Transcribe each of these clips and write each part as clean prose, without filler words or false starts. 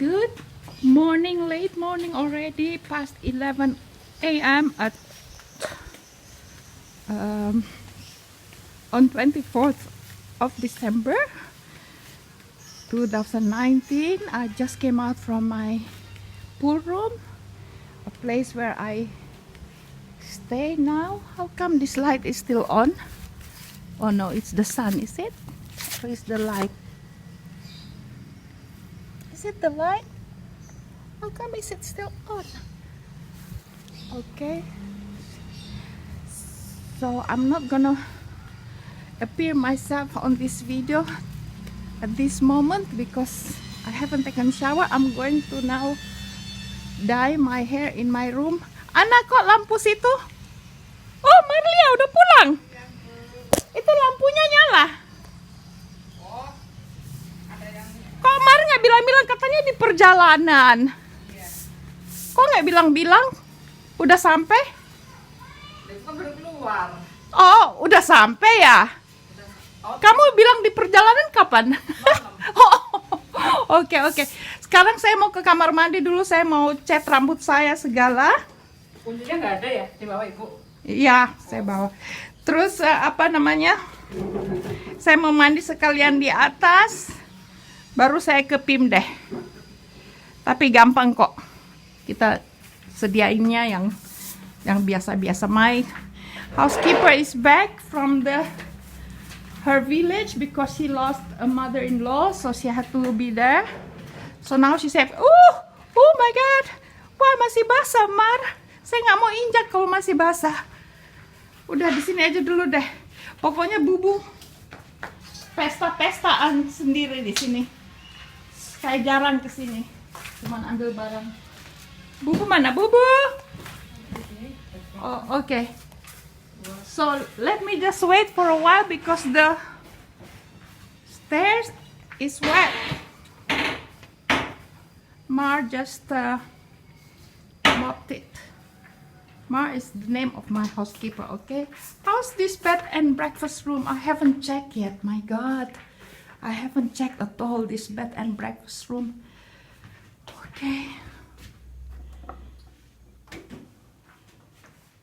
Good morning, late morning already, past 11 a.m. at on 24th of December 2019. I just came out from my pool room, a place where I stay now. How come this light is still on? Oh no, it's the sun, is it? Or is the light? Is it the light? How come is it still on? Okay. So I'm not gonna appear myself on this video at this moment because I haven't taken shower. I'm going to now dye my hair in my room. Anak, kok lampu situ? Oh, Marlia udah pulang. Itu lampunya nyala. Kok Mar nggak bilang-bilang, katanya di perjalanan. Kok nggak bilang-bilang? Udah sampai? Baru keluar. Oh, udah sampai ya? Kamu bilang di perjalanan kapan? Oke. Sekarang saya mau ke kamar mandi dulu. Saya mau cat rambut saya segala. Kuncinya nggak ada ya? Dibawa ibu? Iya, saya bawa. Terus apa namanya? Saya mau mandi sekalian di atas. Baru saya ke PIM deh. Tapi gampang kok. Kita sediainnya yang biasa-biasa. My housekeeper is back from her village because she lost a mother-in-law, so she had to be there. So now she said, oh my god, wah masih basah Mar. Saya nggak mau injak kalau masih basah. Udah di sini aja dulu deh. Pokoknya bubu pesta-pestaan sendiri di sini. Saya jarang kesini, cuman ambil barang. Bubu mana? Bubu? Oh, okay. So let me just wait for a while because the stairs is wet. Mar just mopped it. Mar is the name of my housekeeper, okay? How's this bed and breakfast room? I haven't checked yet, my god. I haven't checked at all this bed and breakfast room. Okay.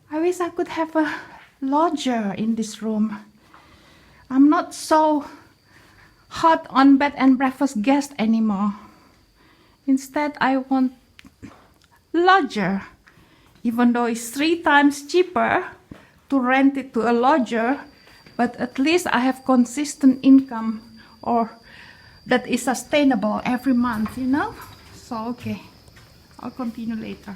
I wish I could have a lodger in this room. I'm not so hot on bed and breakfast guest anymore. Instead, I want lodger. Even though it's 3 times cheaper to rent it to a lodger, but at least I have consistent income or that is sustainable every month, you know? So, okay. I'll continue later.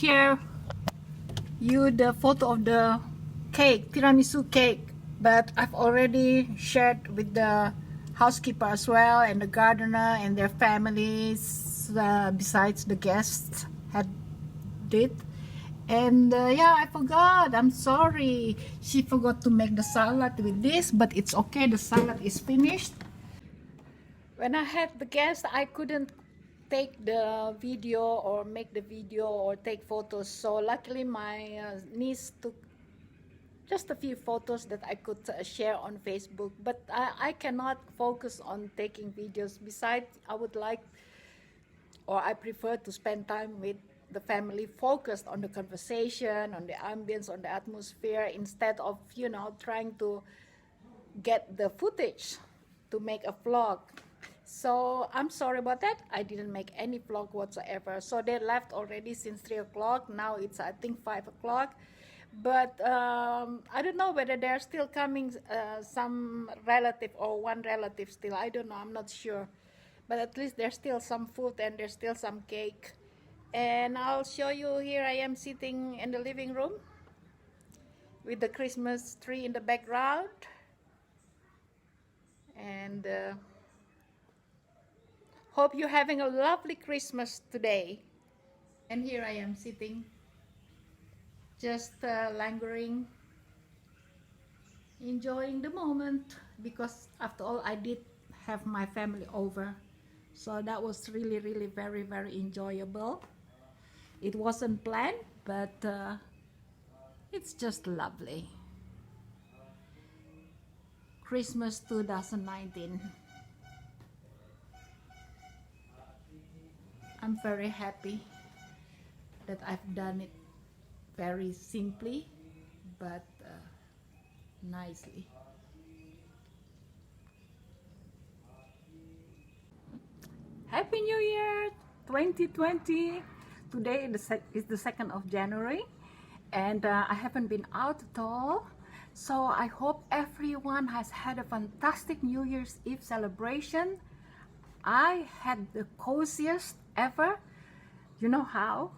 share you the photo of the cake, tiramisu cake, but I've already shared with the housekeeper as well, and the gardener and their families, besides the guests had did. And yeah, I forgot, I'm sorry, she forgot to make the salad with this, but it's okay, the salad is finished. When I had the guests, I couldn't take the video or make the video or take photos, so luckily my niece took just a few photos that I could share on Facebook, but I cannot focus on taking videos. Besides, I would like, or I prefer to spend time with the family, focused on the conversation, on the ambience, on the atmosphere, instead of, you know, trying to get the footage to make a vlog. So I'm sorry about that, I didn't make any vlog whatsoever. So they left already since 3 o'clock, now it's I think 5 o'clock. But I don't know whether they're still coming, some relative or one relative still, I don't know, I'm not sure. But at least there's still some food and there's still some cake. And I'll show you, here I am sitting in the living room with the Christmas tree in the background. And hope you're having a lovely Christmas today. And here I am sitting, just lingering, enjoying the moment, because after all I did have my family over, so that was really very enjoyable. It wasn't planned, but it's just lovely. Christmas 2019. I'm very happy that I've done it very simply, but nicely. Happy New Year 2020! Today is the 2nd of January, and I haven't been out at all. So I hope everyone has had a fantastic New Year's Eve celebration. I had the coziest ever. You know how?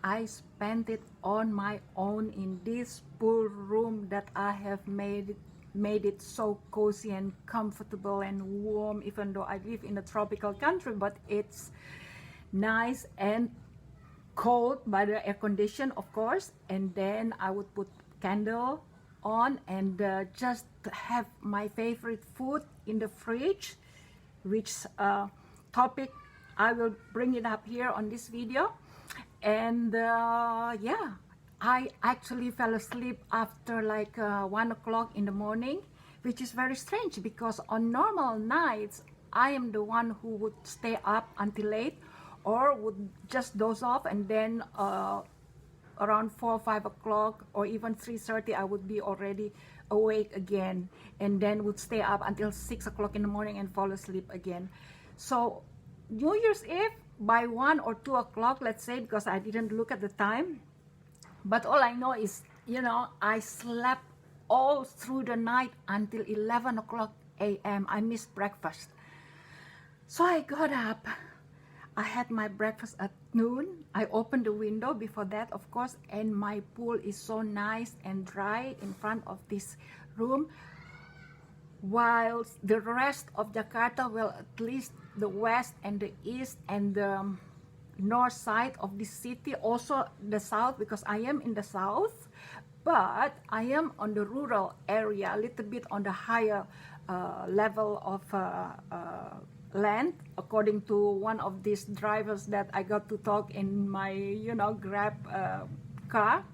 I spent it on my own in this pool room that I have made it so cozy and comfortable and warm, even though I live in a tropical country, but it's nice and cold by the air condition, of course. And then I would put candle on and just have my favorite food in the fridge, which topic I will bring it up here on this video. And yeah, I actually fell asleep after like 1 o'clock in the morning, which is very strange because on normal nights I am the one who would stay up until late or would just doze off, and then around 4 or 5 o'clock or even 3:30 I would be already awake again, and then would stay up until 6 o'clock in the morning and fall asleep again. So New Year's Eve by 1 or 2 o'clock, let's say, because I didn't look at the time, but all I know is, you know, I slept all through the night until 11 o'clock a.m. I missed breakfast. So I got up, I had my breakfast at noon. I opened the window before that, of course, and my pool is so nice and dry in front of this room, while the rest of Jakarta, well, at least the west and the east and the north side of this city, also the south, because I am in the south, but I am on the rural area, a little bit on the higher level of land, according to one of these drivers that I got to talk in my, you know, Grab car.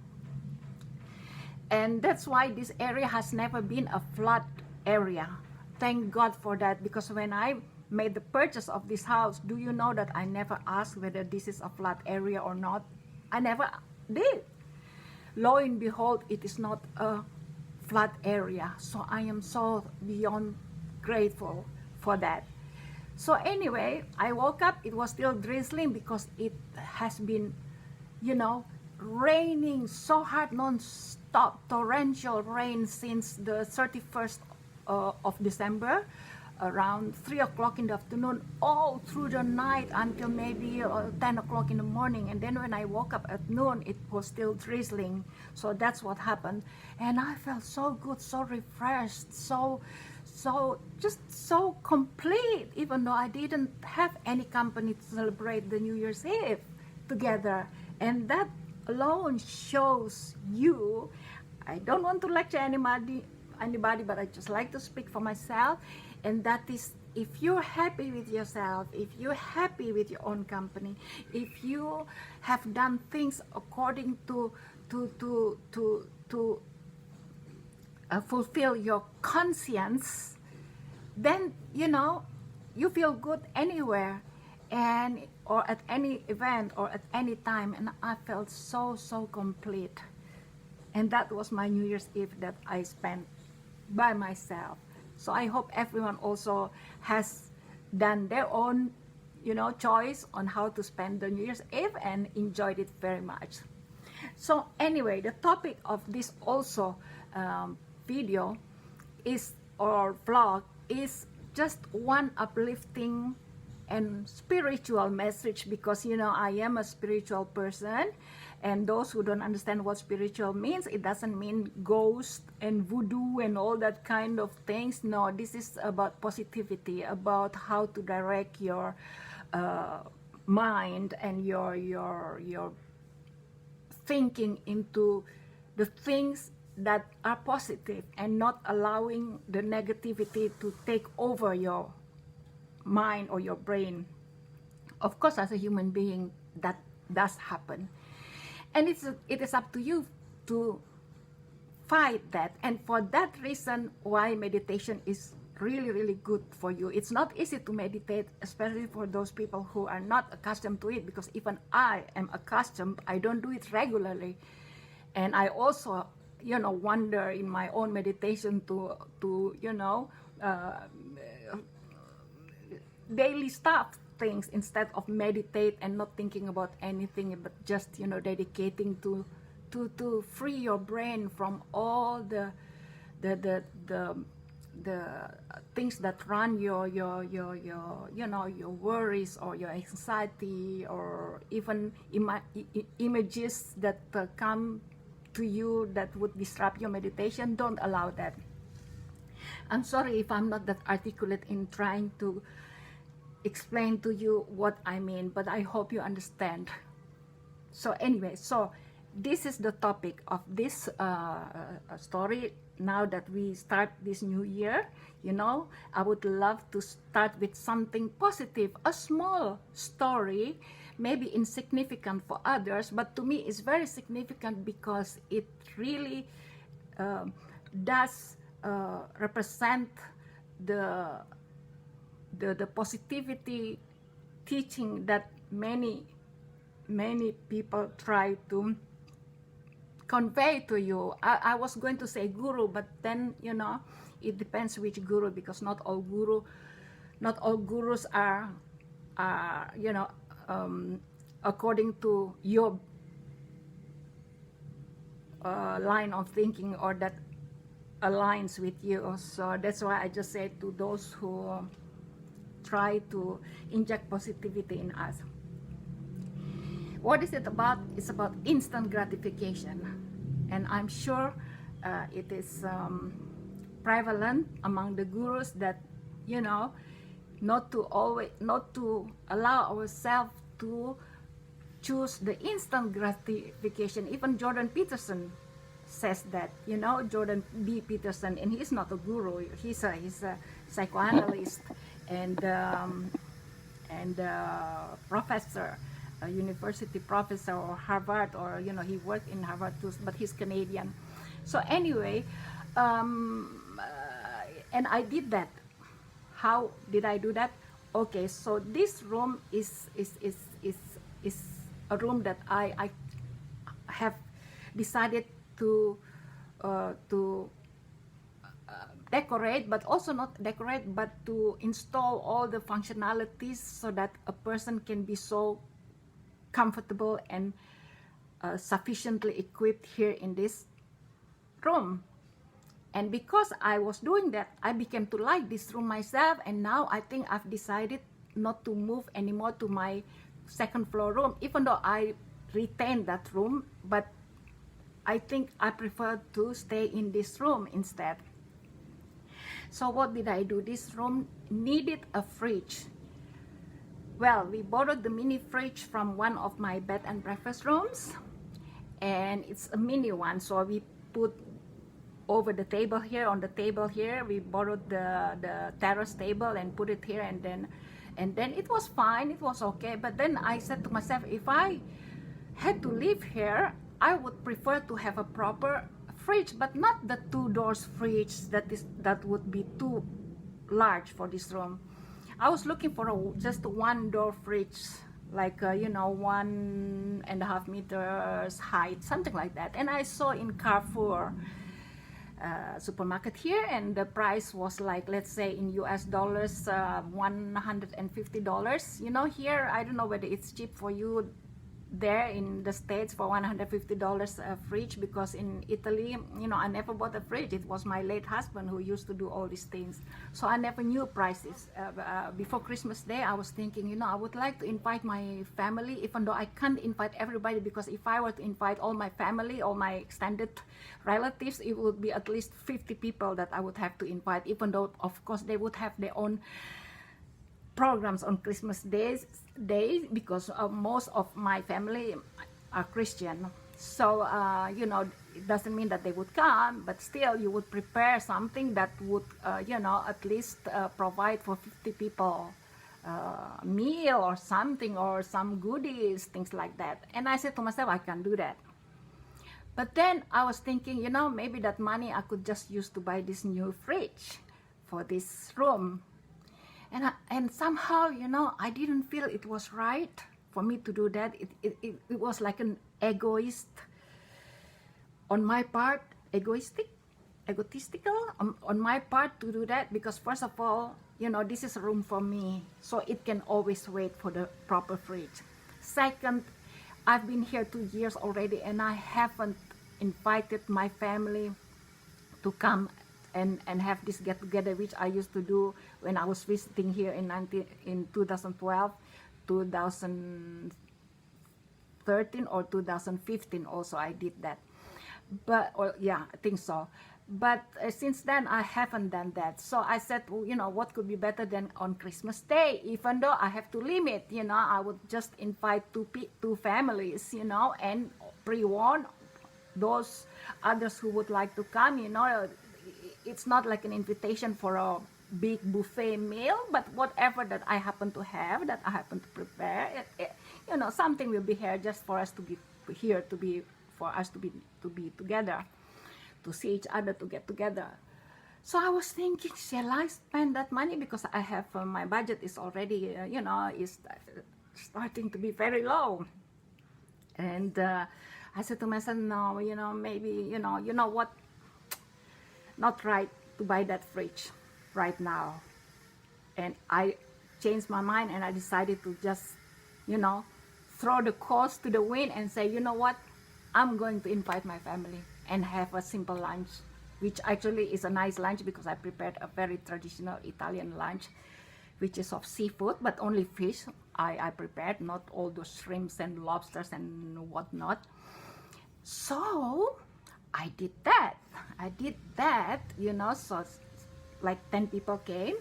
And that's why this area has never been a flood area. Thank God for that, because when I made the purchase of this house, do you know that I never asked whether this is a flat area or not? I never did. Lo and behold, it is not a flat area. So I am so beyond grateful for that. So anyway, I woke up, it was still drizzling because it has been, you know, raining so hard, non-stop, torrential rain since the 31st of December. around 3 o'clock in the afternoon, all through the night until maybe 10 o'clock in the morning. And then when I woke up at noon, it was still drizzling. So that's what happened. And I felt so good, so refreshed, so just so complete, even though I didn't have any company to celebrate the New Year's Eve together. And that alone shows you, I don't want to lecture anybody, but I just like to speak for myself, and that is, if you're happy with yourself, if you're happy with your own company, if you have done things according to fulfill your conscience, then you feel good anywhere, and or at any event or at any time. And I felt so complete. And that was my New Year's Eve that I spent by myself. So I hope everyone also has done their own choice on how to spend the New Year's Eve and enjoyed it very much. So anyway, the topic of this also video is, or vlog, is just one uplifting and spiritual message, because I am a spiritual person, and those who don't understand what spiritual means, it doesn't mean ghost and voodoo and all that kind of things. No, this is about positivity, about how to direct your mind and your thinking into the things that are positive, and not allowing the negativity to take over your mind or your brain. Of course, as a human being, that does happen, and it is up to you to fight that. And for that reason, why meditation is really good for you. It's not easy to meditate, especially for those people who are not accustomed to it, because even I am accustomed, I don't do it regularly. And I also wonder in my own meditation to daily stuff, things, instead of meditate and not thinking about anything, but just dedicating to free your brain from all the things that run your worries or your anxiety, or even images that come to you that would disrupt your meditation. Don't allow that. I'm sorry if I'm not that articulate in trying to explain to you what I mean, but I hope you understand. So anyway, so this is the topic of this story. Now that we start this new year, I would love to start with something positive, a small story, maybe insignificant for others, but to me it's very significant, because it really does represent the positivity teaching that many people try to convey to you. I was going to say guru, but then it depends which guru, because not all gurus are according to your line of thinking, or that aligns with you. So that's why I just say to those who try to inject positivity in us. What is it about? It's about instant gratification. And I'm sure it is prevalent among the gurus that, not to allow ourselves to choose the instant gratification. Even Jordan Peterson says that, Jordan B. Peterson, and he's not a guru, he's a psychoanalyst and professor, a university professor, or Harvard, or he worked in Harvard too, but he's Canadian. So anyway, and I did that. How did I do that? Okay, so this room is a room that I have decided to decorate, but also not decorate, but to install all the functionalities so that a person can be so comfortable and sufficiently equipped here in this room. And because I was doing that, I became to like this room myself, and now I think I've decided not to move anymore to my second floor room, even though I retained that room, but I think I prefer to stay in this room instead. So what did I do? This room needed a fridge. Well, we borrowed the mini fridge from one of my bed and breakfast rooms, and it's a mini one, so we put over the table here, on the table here, we borrowed the terrace table and put it here, and then it was fine, it was okay. But then I said to myself, if I had to live here, I would prefer to have a proper fridge, but not the 2 doors fridge that would be too large for this room. I was looking for just a 1 door fridge, like 1.5 meters height, something like that. And I saw in Carrefour supermarket here, and the price was like, let's say in US dollars, $150. Here, I don't know whether it's cheap for you there in the States for $150 a fridge, because in Italy, I never bought a fridge. It was my late husband who used to do all these things, so I never knew prices. Before Christmas Day, I was thinking, I would like to invite my family, even though I can't invite everybody, because if I were to invite all my family, all my extended relatives, it would be at least 50 people that I would have to invite, even though of course they would have their own programs on Christmas day, because most of my family are Christian. So it doesn't mean that they would come, but still you would prepare something that would at least provide for 50 people meal or something, or some goodies, things like that. And I said to myself, I can do that. But then I was thinking, maybe that money I could just use to buy this new fridge for this room. And somehow, I didn't feel it was right for me to do that. It was like an on my part, egotistical on my part to do that, because first of all, this is a room for me, so it can always wait for the proper fridge. Second, I've been here 2 years already, and I haven't invited my family to come and have this get together, which I used to do when I was visiting here in 2012, 2013 or 2015 also I did that. But I think so. But since then I haven't done that. So I said, well, what could be better than on Christmas Day? Even though I have to limit, I would just invite two families, and pre-warn those others who would like to come. It's not like an invitation for a big buffet meal, but whatever that I happen to have, that I happen to prepare, something will be here just for us to be here, for us to be together, to see each other, to get together. So I was thinking, shall I spend that money, because I have my budget is already is starting to be very low. And I said to myself, no, maybe you know what, not right to buy that fridge right now. And I changed my mind, and I decided to just throw the cost to the wind and say, you know what, I'm going to invite my family and have a simple lunch, which actually is a nice lunch, because I prepared a very traditional Italian lunch, which is of seafood, but only fish I prepared, not all those shrimps and lobsters and whatnot. So I did that, so like 10 people came,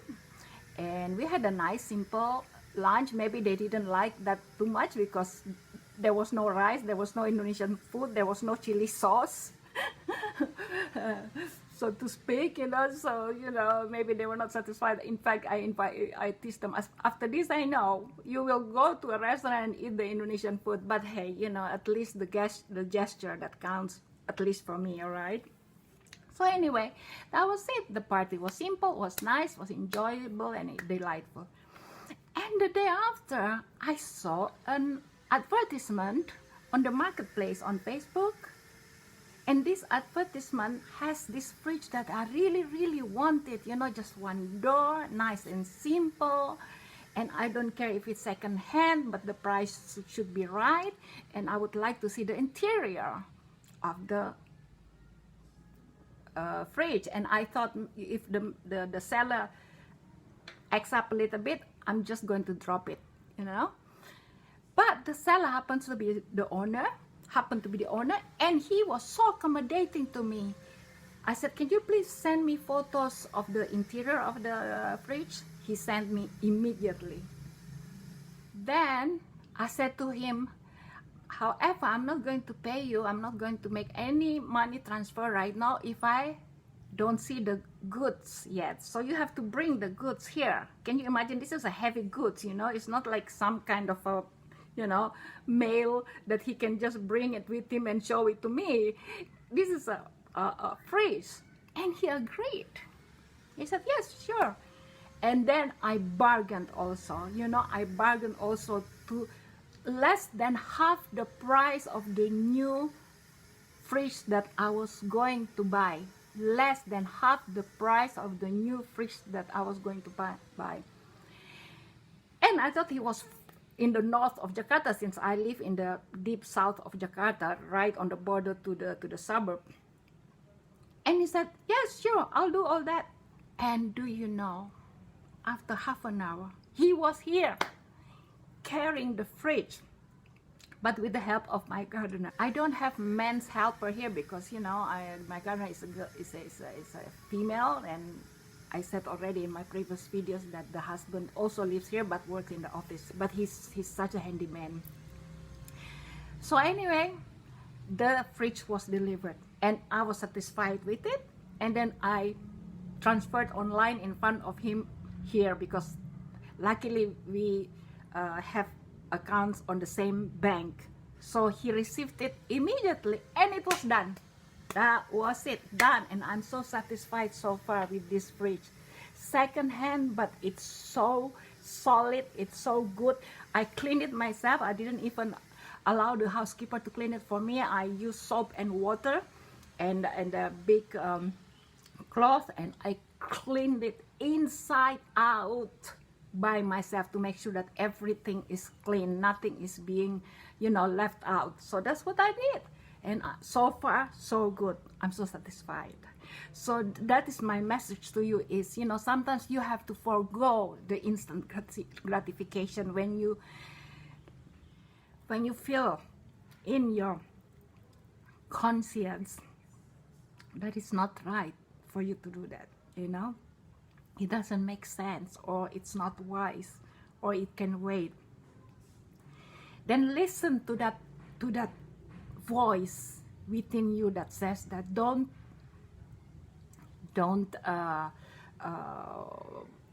and we had a nice simple lunch. Maybe they didn't like that too much, because there was no rice, there was no Indonesian food, there was no chili sauce, so to speak, so maybe they were not satisfied. In fact, I teased them, after this, I know you will go to a restaurant and eat the Indonesian food, but hey, at least the gesture that counts, at least for me, all right? So anyway, that was it. The party was simple, was nice, was enjoyable, and delightful. And the day after, I saw an advertisement on the marketplace on Facebook, and this advertisement has this fridge that I really, really wanted, just 1 door, nice and simple, and I don't care if it's second hand, but the price should be right, and I would like to see the interior of the fridge, and I thought if the seller acts up a little bit, I'm just going to drop it, you know. But the seller happens to be the owner, and he was so accommodating to me. I said, can you please send me photos of the interior of the fridge? He sent me immediately. Then I said to him, however, I'm not going to pay you. I'm not going to make any money transfer right now if I don't see the goods yet. So you have to bring the goods here. Can you imagine? This is a heavy goods, you know. It's not like some kind of a, you know, mail that he can just bring it with him and show it to me. This is a fridge. And he agreed. He said, yes, sure. And then I bargained also, you know, I bargained also to less than half the price of the new fridge that I was going to buy. Less than half the price of the new fridge that I was going to buy. And I thought he was in the north of Jakarta, since I live in the deep south of Jakarta, right on the border to the suburb. And he said, yes, sure, I'll do all that. And do you know, after half an hour, he was here carrying the fridge, but with the help of my gardener. I don't have men's helper here because, you know, my gardener is a female, and I said already in my previous videos that the husband also lives here but works in the office, but he's such a handyman. So anyway, the fridge was delivered and I was satisfied with it, and then I transferred online in front of him here because luckily we have accounts on the same bank. So he received it immediately and it was done. That was it, done. And I'm so satisfied so far with this fridge. Second hand, but it's so solid, it's so good. I cleaned it myself. I didn't even allow the housekeeper to clean it for me. I used soap and water and a big cloth, and I cleaned it inside out by myself to make sure that everything is clean, nothing is being, you know, left out. So that's what I did, and so far so good. I'm so satisfied. So that is my message to you, is, you know, sometimes you have to forego the instant gratification when you feel in your conscience that it's not right for you to do that, you know. It doesn't make sense, or it's not wise, or it can wait. Then listen to that voice within you that says that don't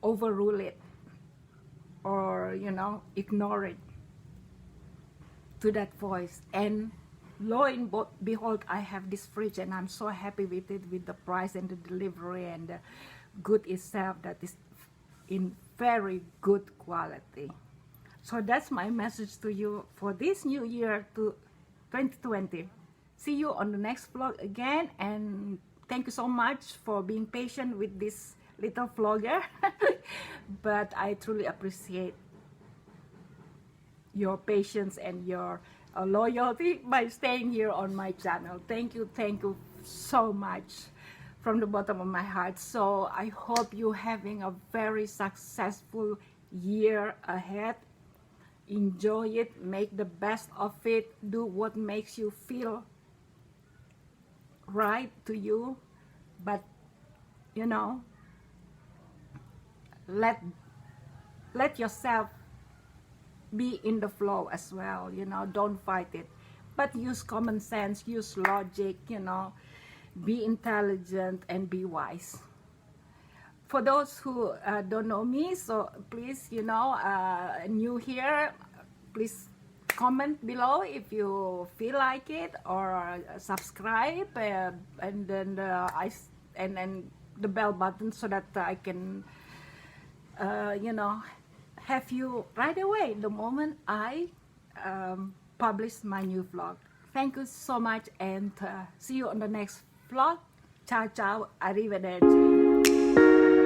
overrule it, or, you know, ignore it. To that voice, and lo and behold, I have this fridge and I'm so happy with it, with the price and the delivery and the good itself that is in very good quality. So that's my message to you for this new year to 2020. See you on the next vlog again, and thank you so much for being patient with this little vlogger. But I truly appreciate your patience and your loyalty by staying here on my channel. Thank you so much from the bottom of my heart. So I hope you're having a very successful year ahead. Enjoy it, make the best of it, do what makes you feel right to you, but, you know, let yourself be in the flow as well, you know. Don't fight it, but use common sense, use logic, you know, be intelligent and be wise. For those who don't know me, so please, you know, new here, please comment below if you feel like it, or subscribe, and then the bell button so that I can you know, have you right away the moment I publish my new vlog. Thank you so much, and see you on the next vlog. Ciao ciao, arrivederci.